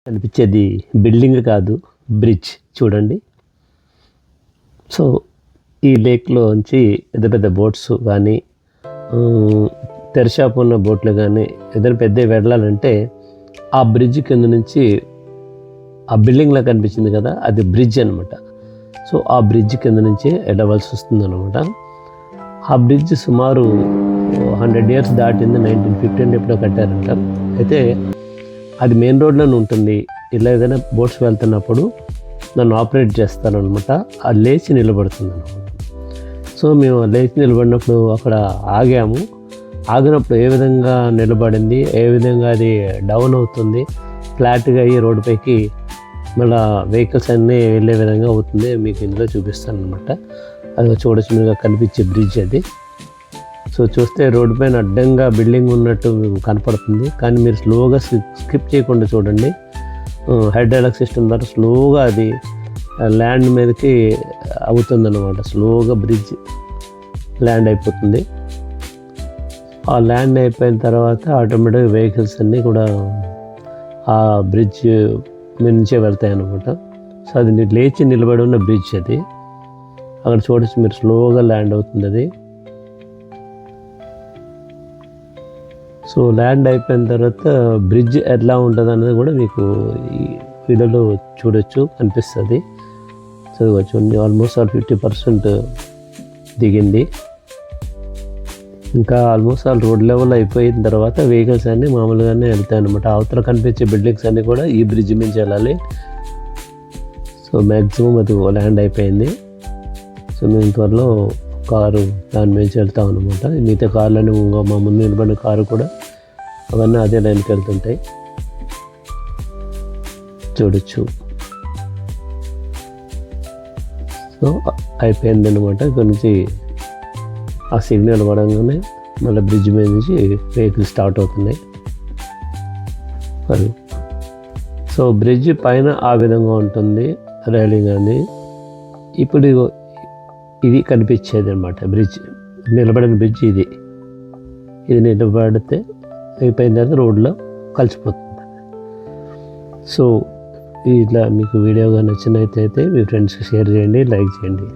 కనిపించేది బిల్డింగ్ కాదు, బ్రిడ్జ్ చూడండి. సో ఈ లేక్లో నుంచి పెద్ద పెద్ద బోట్స్ కానీ తెరచాప ఉన్న బోట్లు కానీ ఏదైనా పెద్ద వెళ్ళాలంటే ఆ బ్రిడ్జ్ కింద నుంచి ఆ బిల్డింగ్లా కనిపించింది కదా, అది బ్రిడ్జ్ అనమాట. సో ఆ బ్రిడ్జ్ కింద నుంచి వెళ్ళవలసి వస్తుంది అనమాట. ఆ బ్రిడ్జ్ సుమారు 100 years దాటింది. 1915 ఎప్పుడో కట్టారంట. అయితే అది మెయిన్ రోడ్లోనే ఉంటుంది. ఇలా ఏదైనా బోట్స్ వెళ్తున్నప్పుడు నన్ను ఆపరేట్ చేస్తారనమాట. అది లేచి నిలబడుతుంది అనమాట. సో మేము లేచి నిలబడినప్పుడు అక్కడ ఆగాము. ఆగినప్పుడు ఏ విధంగా నిలబడింది, ఏ విధంగా అది డౌన్ అవుతుంది, ఫ్లాట్గా అయ్యి రోడ్డుపైకి మళ్ళీ వెహికల్స్ అన్నీ వెళ్ళే విధంగా అవుతుంది మీకు ఇందులో చూపిస్తాను అనమాట. అది చూడొచ్చు, మీకు కనిపించే బ్రిడ్జ్ అది. సో చూస్తే రోడ్డు పైన అడ్డంగా బిల్డింగ్ ఉన్నట్టు మీకు కనపడుతుంది, కానీ మీరు స్లోగా స్కిప్ చేయకుండా చూడండి. హైడ్రాలిక్ సిస్టమ్ ద్వారా స్లోగా అది ల్యాండ్ మీదకి అవుతుందన్నమాట. స్లోగా బ్రిడ్జ్ ల్యాండ్ అయిపోతుంది. ఆ ల్యాండ్ అయిపోయిన తర్వాత ఆటోమేటిక్గా వెహికల్స్ అన్నీ కూడా ఆ బ్రిడ్జ్ మీద నుంచే వెళ్తాయి అన్నమాట. సో అది లేచి నిలబడి ఉన్న బ్రిడ్జ్ అది. అక్కడ చూడొచ్చు మీరు, స్లోగా ల్యాండ్ అవుతుంది అది. సో ల్యాండ్ అయిపోయిన తర్వాత బ్రిడ్జ్ ఎట్లా ఉంటుంది అనేది కూడా మీకు ఈ వీడియోలో చూడొచ్చు, కనిపిస్తుంది. సో చూడండి, ఆల్మోస్ట్ 50% దిగింది. ఇంకా ఆల్మోస్ట్ రోడ్ లెవెల్ అయిపోయిన తర్వాత వెహికల్స్ అన్నీ మామూలుగానే వెళ్తాయి అనమాట. అవతల కనిపించే బిల్డింగ్స్ అన్నీ కూడా ఈ బ్రిడ్జ్ నుంచి వెళ్ళాలి. సో మ్యాక్సిమం అది ల్యాండ్ అయిపోయింది. సో మేము త్వరలో కారు దాని నుంచి వెళ్తాం అనమాట. మిగతా కార్లని మా ముందు నిలబడిన కారు కూడా అవన్నీ అదే లైన్కి వెళ్తుంటాయి, చూడొచ్చు. సో అయిపోయింది అనమాట. ఇక్కడ నుంచి ఆ సిగ్నల్ పడంగానే మళ్ళీ బ్రిడ్జ్ మీద నుంచి వెహికల్ స్టార్ట్ అవుతున్నాయి. అది సో బ్రిడ్జ్ పైన ఆ విధంగా ఉంటుంది రైలింగ్ అని. ఇప్పుడు ఇది కనిపించేది అనమాట బ్రిడ్జ్, నిలబడిన బ్రిడ్జ్ ఇది. ఇది నిలబడితే అయిపోయిన తర్వాత రోడ్లో కలిసిపోతుంది. సో ఇట్లా మీకు వీడియోగా నచ్చినట్లయితే మీ ఫ్రెండ్స్కి షేర్ చేయండి, లైక్ చేయండి.